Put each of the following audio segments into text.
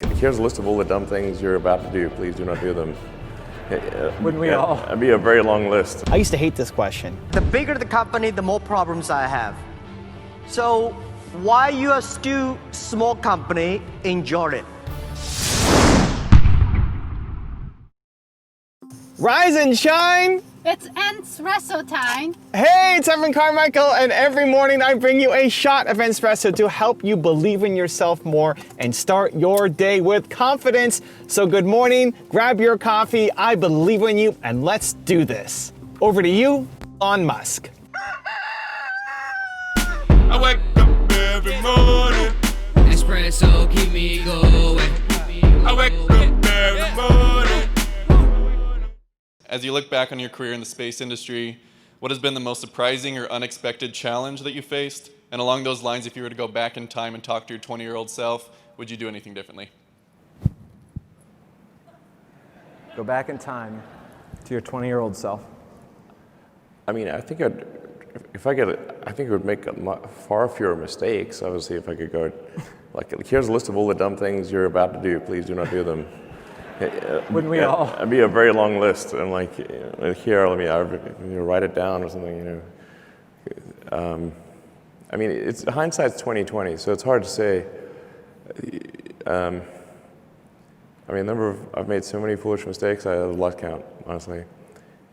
Here's a list of all the dumb things you're about to do. Please do not do them. Wouldn't we all? It'd be a very long list. I used to hate this question. The bigger the company, the more problems I have. So why you are still small company, enjoy it. Rise and shine! It's Entspresso time. Hey, it's Carmichael, and every morning I bring you a shot of Entspresso to help you believe in yourself more and start your day with confidence. So good morning, grab your coffee, I believe in you, and let's do this. Over to you, Elon Musk. I wake up every morning. Espresso keep me going. I wake up every morning. As you look back on your career in the space industry, what has been the most surprising or unexpected challenge that you faced? And along those lines, if you were to go back in time and talk to your 20-year-old self, would you do anything differently? Go back in time to your 20-year-old self. I mean, I think it would make far fewer mistakes. Obviously, if I could go, like, here's a list of all the dumb things you're about to do. Please do not do them. Wouldn't we all? It'd be a very long list, and like here, let me write it down or something. I mean, it's hindsight's 20/20, so it's hard to say. I mean, I've made so many foolish mistakes. I have lost count, honestly.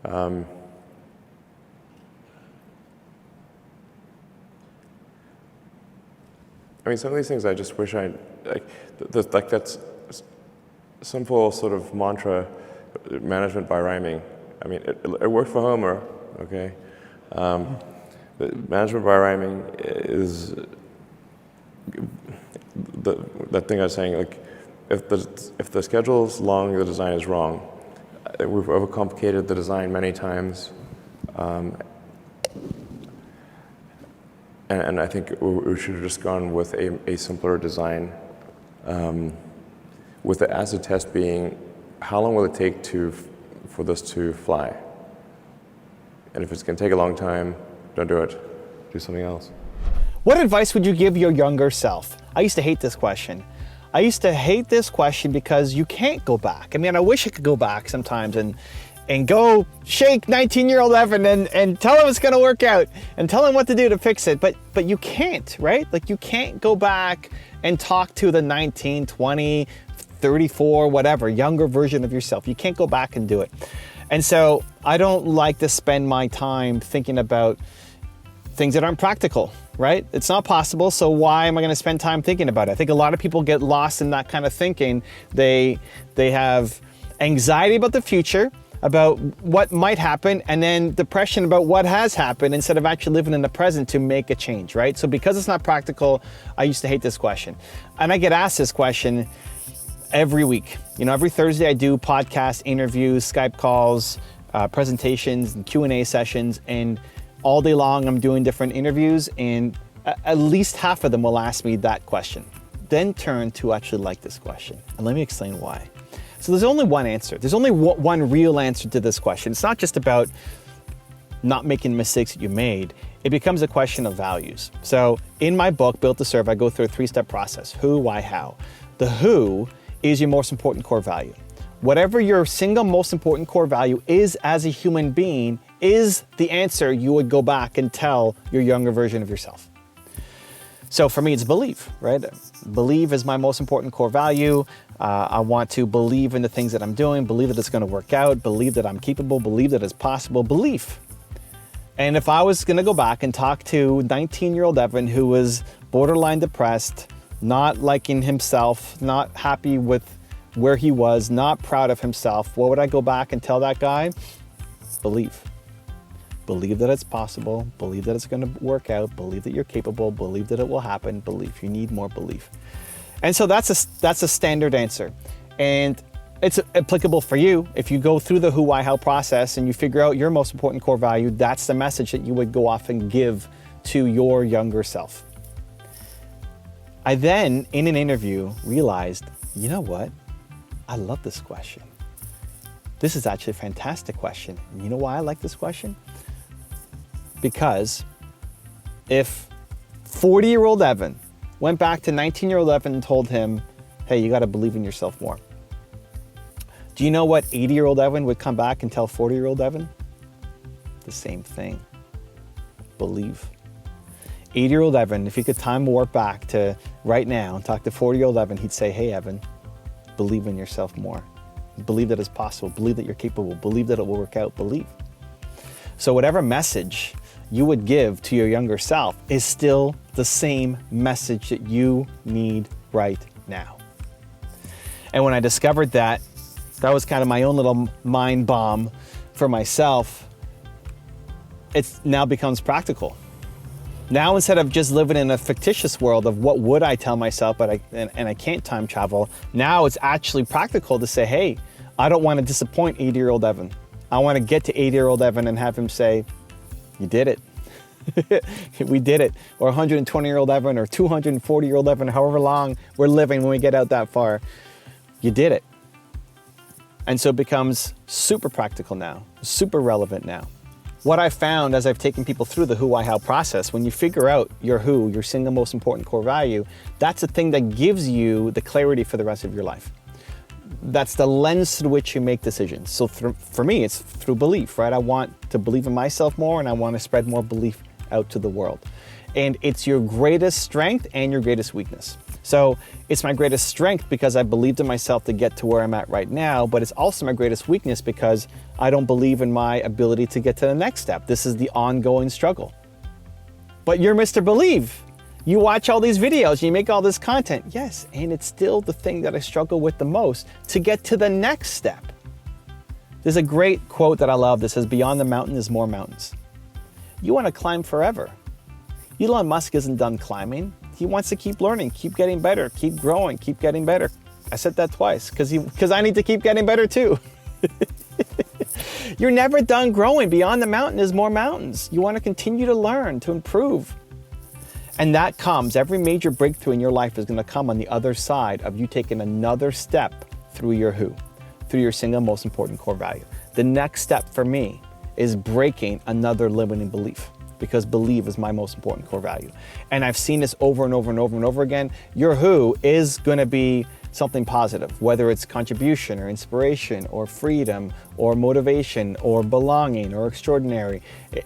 I mean, some of these things I just wish like that's simple sort of mantra, management by rhyming. I mean, it worked for Homer, okay? But management by rhyming is that thing I was saying, like, if the schedule's long, the design is wrong. We've overcomplicated the design many times. And I think we should have just gone with a simpler design, with the acid test being, how long will it take for this to fly? And if it's going to take a long time, don't do it. Do something else. What advice would you give your younger self? I used to hate this question. I used to hate this question because you can't go back. I mean, I wish I could go back sometimes and go shake 19-year-old Evan and tell him it's gonna work out and tell him what to do to fix it. But you can't, right? Like, you can't go back and talk to the 19, 20, 34, whatever, younger version of yourself. You can't go back and do it. And so I don't like to spend my time thinking about things that aren't practical, right? It's not possible, so why am I gonna spend time thinking about it? I think a lot of people get lost in that kind of thinking. They have anxiety about the future, about what might happen, and then depression about what has happened instead of actually living in the present to make a change, right? So because it's not practical, I used to hate this question. And I get asked this question every week. You know, every Thursday I do podcast interviews, Skype calls, presentations, and Q&A sessions, and all day long I'm doing different interviews, and at least half of them will ask me that question, then turn to actually like this question. And let me explain why. So there's only one answer. There's only one real answer to this question. It's not just about not making mistakes that you made. It becomes a question of values. So in my book, Built to Serve, I go through a 3-step process: who, why, how. The who is your most important core value. Whatever your single most important core value is as a human being is the answer you would go back and tell your younger version of yourself. So for me, it's believe, right? Believe is my most important core value. I want to believe in the things that I'm doing, believe that it's going to work out, believe that I'm capable, believe that it's possible, belief. And if I was going to go back and talk to 19-year-old Evan, who was borderline depressed, not liking himself, not happy with where he was, not proud of himself, what would I go back and tell that guy? Believe. Believe that it's possible, believe that it's going to work out, believe that you're capable, believe that it will happen, believe. You need more belief. And so that's a standard answer. And it's applicable for you. If you go through the who, why, how process and you figure out your most important core value, that's the message that you would go off and give to your younger self. I then, in an interview, realized, you know what? I love this question. This is actually a fantastic question. And you know why I like this question? Because if 40-year-old Evan went back to 19-year-old Evan and told him, hey, you got to believe in yourself more. Do you know what 80-year-old Evan would come back and tell 40-year-old Evan? The same thing. Believe. 80-year-old Evan, if he could time warp back to right now and talk to 40-year-old Evan, he'd say, hey, Evan, believe in yourself more. Believe that it's possible. Believe that you're capable. Believe that it will work out. Believe. So whatever message you would give to your younger self is still the same message that you need right now. And when I discovered that, that was kind of my own little mind bomb for myself. It now becomes practical. Now, instead of just living in a fictitious world of what would I tell myself, but I can't time travel, now it's actually practical to say, hey, I don't want to disappoint 80-year-old Evan. I want to get to 80-year-old Evan and have him say, you did it. We did it. Or 120-year-old Evan or 240-year-old Evan, however long we're living when we get out that far. You did it. And so it becomes super practical now, super relevant now. What I found as I've taken people through the who, why, how process, when you figure out your who, your single most important core value, that's the thing that gives you the clarity for the rest of your life. That's the lens through which you make decisions. So for me, it's through belief, right? I want to believe in myself more and I want to spread more belief out to the world. And it's your greatest strength and your greatest weakness. So it's my greatest strength because I believed in myself to get to where I'm at right now, but it's also my greatest weakness because I don't believe in my ability to get to the next step. This is the ongoing struggle. But you're Mr. Believe. You watch all these videos, you make all this content. Yes, and it's still the thing that I struggle with the most to get to the next step. There's a great quote that I love that says, beyond the mountain is more mountains. You want to climb forever. Elon Musk isn't done climbing. He wants to keep learning, keep getting better, keep growing, keep getting better. I said that twice because I need to keep getting better too. You're never done growing. Beyond the mountain is more mountains. You want to continue to learn, to improve. And that comes, every major breakthrough in your life is going to come on the other side of you taking another step through your who, through your single most important core value. The next step for me is breaking another limiting belief, because believe is my most important core value. And I've seen this over and over and over and over again. Your who is going to be something positive, whether it's contribution or inspiration or freedom or motivation or belonging or extraordinary.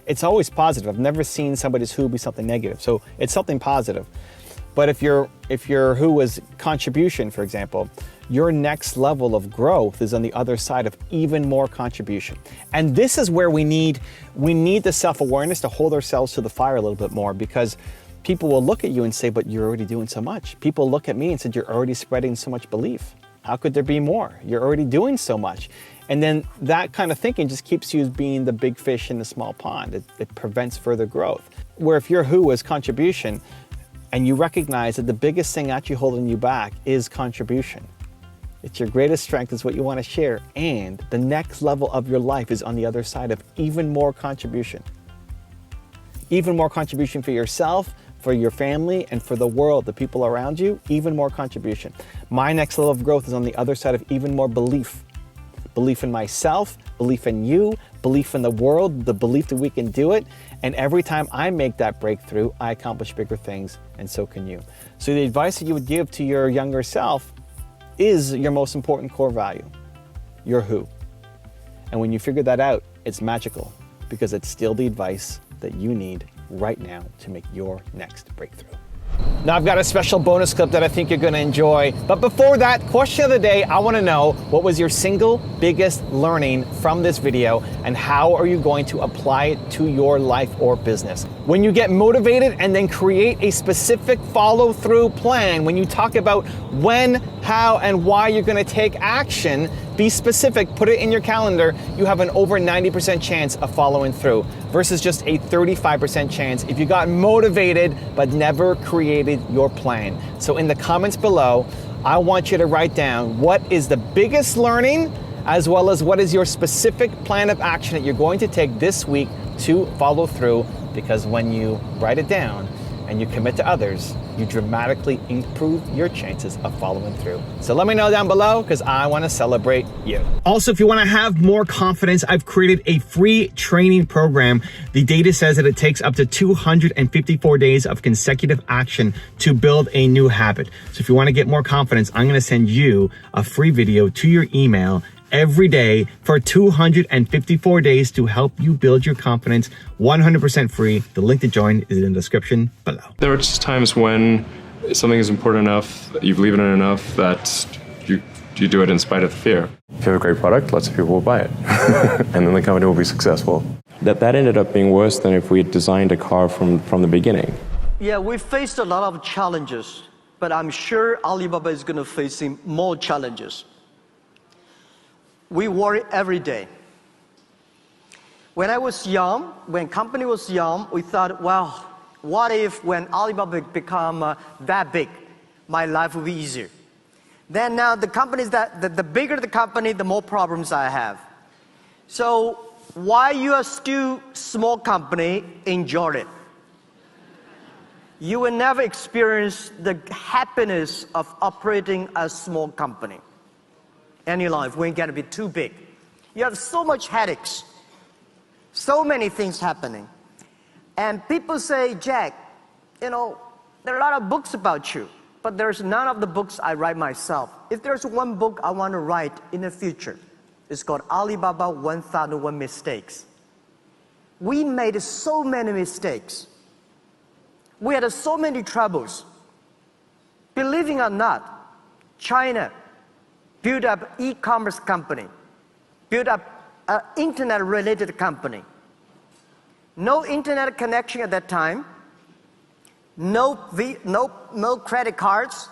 It's always positive. I've never seen somebody's who be something negative. So it's something positive. But if your who was contribution, for example, your next level of growth is on the other side of even more contribution. And this is where we need the self-awareness to hold ourselves to the fire a little bit more, because people will look at you and say, but you're already doing so much. People look at me and said, you're already spreading so much belief. How could there be more? You're already doing so much. And then that kind of thinking just keeps you as being the big fish in the small pond. It prevents further growth. Where if your who is contribution, and you recognize that the biggest thing actually holding you back is contribution. It's your greatest strength, is what you want to share. And the next level of your life is on the other side of even more contribution. Even more contribution for yourself, for your family, and for the world, the people around you, even more contribution. My next level of growth is on the other side of even more belief. Belief in myself, belief in you, belief in the world, the belief that we can do it. And every time I make that breakthrough, I accomplish bigger things, and so can you. So the advice that you would give to your younger self is your most important core value, your who. And when you figure that out, it's magical, because it's still the advice that you need right now to make your next breakthrough. Now I've got a special bonus clip that I think you're going to enjoy. But before that, question of the day, I want to know, what was your single biggest learning from this video, and how are you going to apply it to your life or business? When you get motivated and then create a specific follow-through plan, when you talk about when, how, and why you're going to take action, be specific, put it in your calendar, you have an over 90% chance of following through, versus just a 35% chance if you got motivated but never created your plan. So in the comments below, I want you to write down what is the biggest learning, as well as what is your specific plan of action that you're going to take this week to follow through, because when you write it down and you commit to others, you dramatically improve your chances of following through. So let me know down below because I want to celebrate you. Also, if you want to have more confidence, I've created a free training program. The data says that it takes up to 254 days of consecutive action to build a new habit. So if you want to get more confidence, I'm going to send you a free video to your email every day for 254 days to help you build your confidence 100% free. The link to join is in the description below. There are just times when something is important enough, you believe in it enough that you do it in spite of the fear. If you have a great product, lots of people will buy it. And then the company will be successful. That ended up being worse than if we had designed a car from the beginning. Yeah, we faced a lot of challenges, but I'm sure Alibaba is going to face more challenges. We worry every day. When I was young, when company was young, we thought, well, what if when Alibaba become that big, my life will be easier. Then now the companies the bigger the company, the more problems I have. So while you are still small company, enjoy it. You will never experience the happiness of operating a small company any life when it's going to be too big. You have so much headaches, so many things happening. And people say, Jack, there are a lot of books about you, but there's none of the books I write myself. If there's one book I want to write in the future, it's called Alibaba 1001 Mistakes. We made so many mistakes. We had so many troubles. Believing it or not, China built up e-commerce company, built up an internet-related company. No internet connection at that time, no credit cards,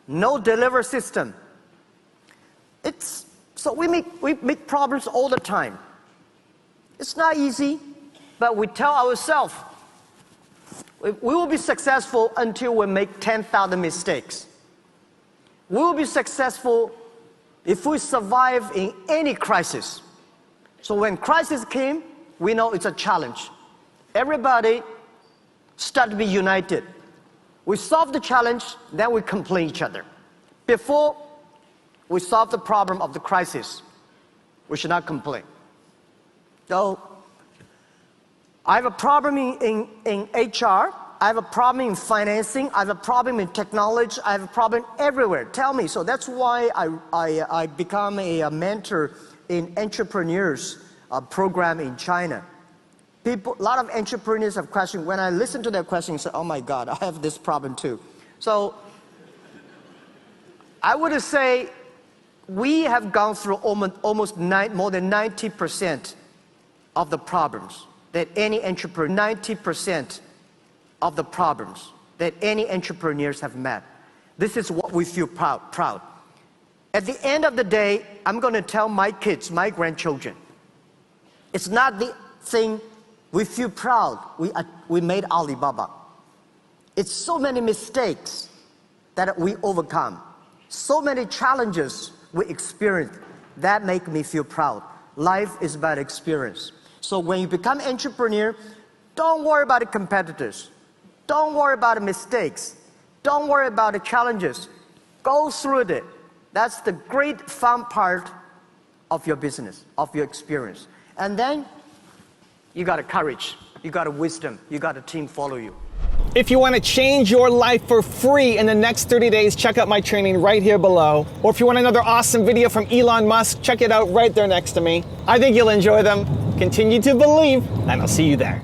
no delivery system. So we make problems all the time. It's not easy, but we tell ourselves, we will be successful until we make 10,000 mistakes. We will be successful if we survive in any crisis. So when crisis came, we know it's a challenge. Everybody start to be united. We solve the challenge, then we complain each other. Before we solve the problem of the crisis, we should not complain. So I have a problem in HR, I have a problem in financing, I have a problem in technology, I have a problem everywhere. Tell me. So that's why I become a mentor in entrepreneurs program in China. A lot of entrepreneurs have questions. When I listen to their questions, I say, oh my God, I have this problem too. So I would say we have gone through almost more than 90% of the problems that any entrepreneur, 90% of the problems that any entrepreneurs have met. This is what we feel proud. At the end of the day, I'm going to tell my kids, my grandchildren, it's not the thing we feel proud we made Alibaba. It's so many mistakes that we overcome, so many challenges we experience that make me feel proud. Life is about experience. So when you become entrepreneur, don't worry about the competitors. Don't worry about the mistakes. Don't worry about the challenges. Go through it. That's the great fun part of your business, of your experience. And then you got a courage, you got a wisdom, you got a team follow you. If you want to change your life for free in the next 30 days, check out my training right here below. Or if you want another awesome video from Elon Musk, check it out right there next to me. I think you'll enjoy them. Continue to believe, and I'll see you there.